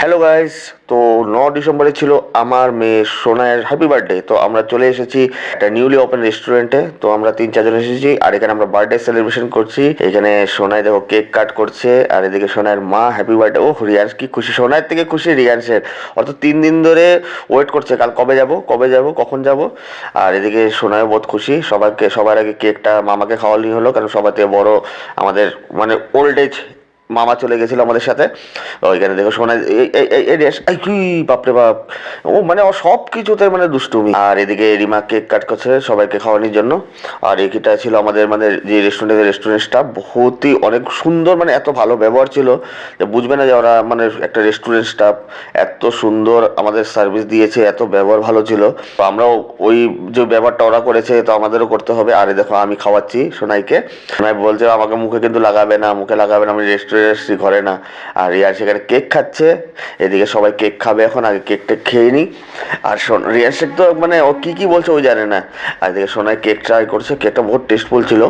Hello guys, তো 9 ডিসেম্বরে ছিল আমার মেয়ে সোনায়ের হ্যাপি বার্থডে। তো আমরা চলে এসেছি একটা নিউলি ওপেন রেস্টুরেন্টে। তো আমরা 3-4 জন এসেছি আর এখানে আমরা বার্থডে সেলিব্রেশন করছি। এখানে সোনাই দেখো কেক কাট করছে আর এদিকে সোনায়ের মা হ্যাপি বার্থডে। ও রিয়ান্স কি খুশি, সোনায়ের থেকে খুশি রিয়ান্সের। অত 3 দিন ধরে ওয়েট করছে, কাল কবে যাব কখন যাব। আর এদিকে সোনায় বহুত খুশি। সবার আগে কেকটা মামাকে খাওয়ালি হলো, কারণ সবার থেকে বড় আমাদের মানে ওল্ড এজ মামা চলে গেছিল আমাদের সাথে। ওইখানে দেখো সোনা কি বাপরে বাপ, ও মানে ও সব কিছুতে মানে দুষ্টুমি। আর এদিকে রিমা কেক কাট করছে সবাইকে খাওয়ানোর জন্য। আর এটা ছিল আমাদের মানে যে রেস্টুরেন্ট স্টাফ, বহুতই অনেক সুন্দর, মানে এত ভালো ব্যবহার ছিল যে বুঝবে না যে ওরা মানে একটা রেস্টুরেন্ট স্টাফ এত সুন্দর আমাদের সার্ভিস দিয়েছে, এত ব্যবহার ভালো ছিল। তো আমরাও ওই যে ব্যবহারটা ওরা করেছে তো আমাদেরও করতে হবে। আর দেখো আমি খাওয়াচ্ছি সোনাইকে। সোনাই বলছে আমাকে মুখে কিন্তু লাগাবে না, আমি রেস্টুরেন্ট এসেছি ঘরে না। আর রিয়াজ সেখানে কেক খাচ্ছে, এদিকে সবাই কেক খাবে এখন, আগে কেকটা খেয়ে নিই। আর রিয়াজ শেখ তো মানে ও কি বলছে ওই জানে না। আর এদিকে সোনাই কেক ট্রাই করছে, কেকটা বহুত টেস্টফুল ছিল,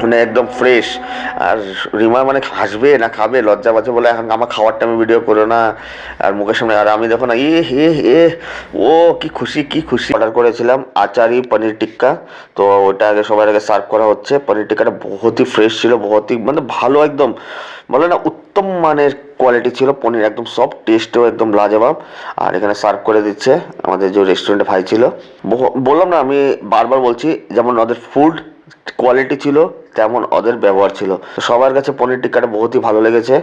মানে একদম ফ্রেশ। আর রিমা মানে হাসবে না খাবে, লজ্জা পাচ্ছে বলে এখন আমার খাওয়ারটা আমি ভিডিও করো না আর মুখের সামনে। আর আমি দেখো না ও কি খুশি। অর্ডার করেছিলাম আচারি পনির টিক্কা। তো ওটা আগে সবার আগে সার্ভ করা হচ্ছে। পনির টিক্কাটা বহুতই ফ্রেশ ছিল, বহুতই মানে ভালো, একদম বলে না উত্তম মানের কোয়ালিটি ছিল। পনির একদম সফট, টেস্টও একদম লাজবাব। আর এখানে সার্ভ করে দিচ্ছে আমাদের যে রেস্টুরেন্টে ভাই ছিল। বললাম না, আমি বারবার বলছি, যেমন ওদের ফুড কোয়ালিটি ছিল তেমন ওদের ব্যবহার ছিল। সবার কাছে পনির টিক্কাটা বহুতই ভালো লেগেছে।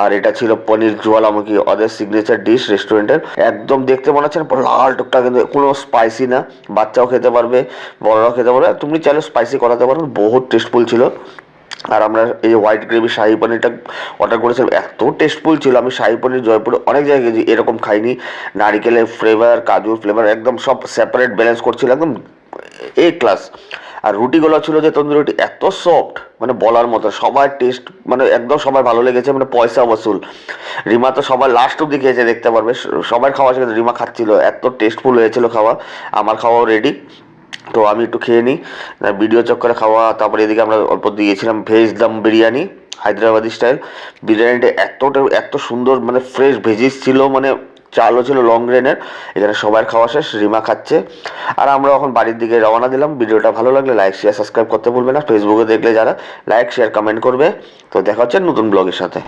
আর এটা ছিল পনির জ্বালামুখী, ওদের সিগনেচার ডিশ রেস্টুরেন্টের। একদম দেখতে মনে হচ্ছে লাল টুকটা, কিন্তু কোনো স্পাইসি না, বাচ্চাও খেতে পারবে বড়রাও খেতে পারবে। তুমি চাইলে স্পাইসি করাতে পারো, বহুত টেস্টফুল ছিল। আর আমরা এই হোয়াইট গ্রেভি শাহি পনিরটা অর্ডার করেছিলাম, এত টেস্টফুল ছিল। আমি শাহি পনির জয়পুরে অনেক জায়গায় গেছি, এরকম খাইনি। নারিকেলের ফ্লেভার, কাজুর ফ্লেভার একদম সব সেপারেট ব্যালেন্স করছিল, একদম এ ক্লাস। আর রুটিগুলো ছিল যে তন্দুরি রুটি, এত সফট মানে বলার মতো। সবার টেস্ট মানে একদম সবার ভালো লেগেছে, মানে পয়সা বসুল। রিমা তো সবার লাস্ট অব্দি খেয়েছে, দেখতে পারবে সবার খাওয়া শেষে রিমা খাচ্ছিল, এত টেস্টফুল হয়েছিল খাওয়া। আমার খাওয়াও রেডি, তো আমি একটু খেয়ে নিই, ভিডিও চক্করে খাওয়া। তারপরে এদিকে আমরা অল্প দিয়েছিলাম ভেজ দম বিরিয়ানি, হায়দ্রাবাদি স্টাইল। বিরিয়ানিটা এত সুন্দর, মানে ফ্রেশ ভেজিস ছিল, মানে চালও ছিল লং গ্রেনের। এখানে সবার খাওয়া শেষ, রিমা খাচ্ছে। আর আমরা এখন বাড়ির দিকে রওনা দিলাম। ভিডিওটা ভালো লাগলে লাইক শেয়ার সাবস্ক্রাইব করতে ভুলবে না। ফেসবুকে দেখলে যারা লাইক শেয়ার কমেন্ট করবে। তো দেখা হচ্ছে নতুন ব্লগের সাথে।